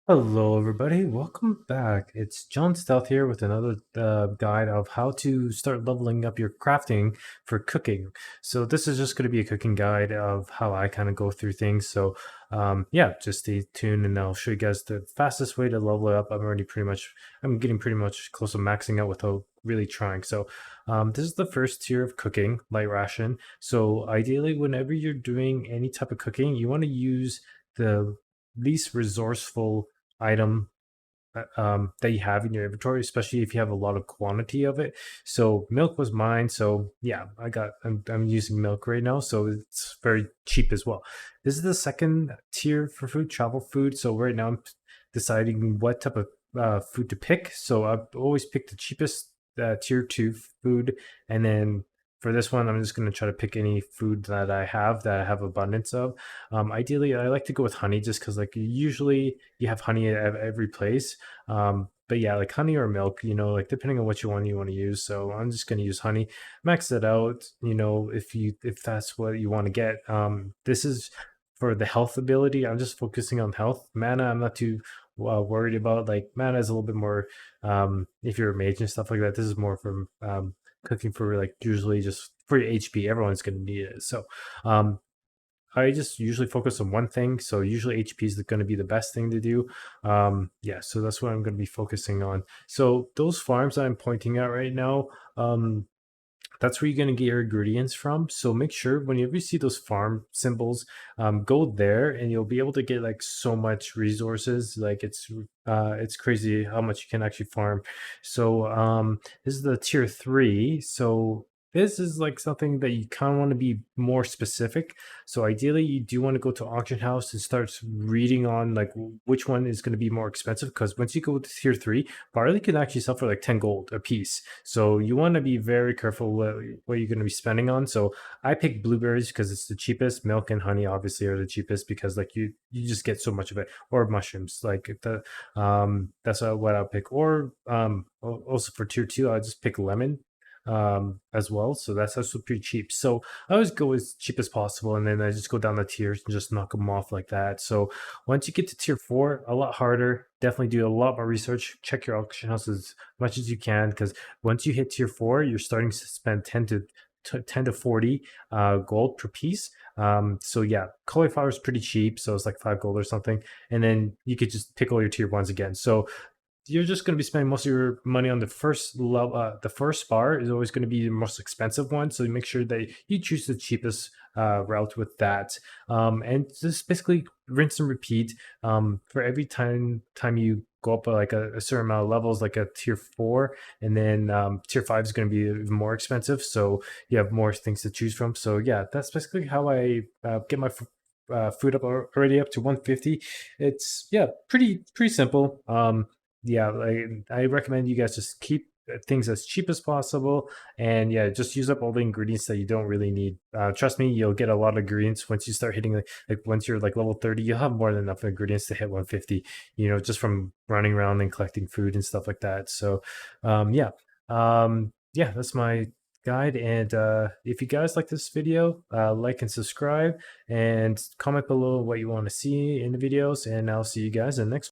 Hello, everybody. Welcome back. It's John Stealth here with another guide of how to start leveling up your crafting for cooking. So this is just going to be a cooking guide of how I kind of go through things. So yeah, just stay tuned and I'll show you guys the fastest way to level it up. I'm getting pretty much close to maxing out without really trying. So this is the first tier of cooking, light ration. So ideally, whenever you're doing any type of cooking, you want to use the least resourceful item that you have in your inventory, especially if you have a lot of quantity of it. So milk was mine. So yeah, I'm using milk right now. So it's very cheap as well. This is the second tier for food, travel food. So right now I'm deciding what type of food to pick. So I've always picked the cheapest tier two food, and then for this one, I'm just going to try to pick any food that I have abundance of. Ideally, I like to go with honey just because, like, usually you have honey at every place. But yeah, like honey or milk, like depending on what you want to use. So I'm just going to use honey, max it out. If that's what you want to get. This is for the health ability. I'm just focusing on health. Mana, I'm not too worried about. Like mana is a little bit more. If you're a mage and stuff like that, this is more from cooking for like usually just for your HP. Everyone's going to need it. So um, I just usually focus on one thing. So usually HP is going to be the best thing to do. Yeah, so that's what I'm going to be focusing on. So those farms that I'm pointing at right now, that's where you're going to get your ingredients from. So make sure whenever you see those farm symbols, go there and you'll be able to get like so much resources. Like it's crazy how much you can actually farm. So this is the tier 3. So this is like something that you kind of want to be more specific. So ideally you do want to go to auction house and start reading on like which one is going to be more expensive, because once you go to tier 3, barley can actually sell for like 10 gold a piece. So you want to be very careful what you're going to be spending on. So I picked blueberries because it's the cheapest. Milk and honey obviously are the cheapest because like you just get so much of it. Or mushrooms, like that's what I'll pick. Or also for tier 2, I'll just pick lemon as well. So that's also pretty cheap. So I always go as cheap as possible, and then I just go down the tiers and just knock them off like that. So once you get to tier 4, a lot harder. Definitely do a lot more research. Check your auction house as much as you can, because once you hit tier 4, you're starting to spend 10 to 40 gold per piece. So yeah, cauliflower is pretty cheap, so it's like 5 gold or something, and then you could just pick all your tier 1s again. So you're just going to be spending most of your money on the first level. The first bar is always going to be the most expensive one, so make sure that you choose the cheapest route with that, and just basically rinse and repeat. For every time you go up like a certain amount of levels, like a tier 4, and then tier 5 is going to be even more expensive, so you have more things to choose from. So yeah, that's basically how I get my food up already up to 150. It's yeah, pretty simple. Yeah, I recommend you guys just keep things as cheap as possible, and yeah, just use up all the ingredients that you don't really need. Trust me, you'll get a lot of ingredients once you start hitting like once you're like level 30, you'll have more than enough ingredients to hit 150, just from running around and collecting food and stuff like that. So yeah, yeah, that's my guide. And if you guys like this video, like and subscribe and comment below what you want to see in the videos, and I'll see you guys in the next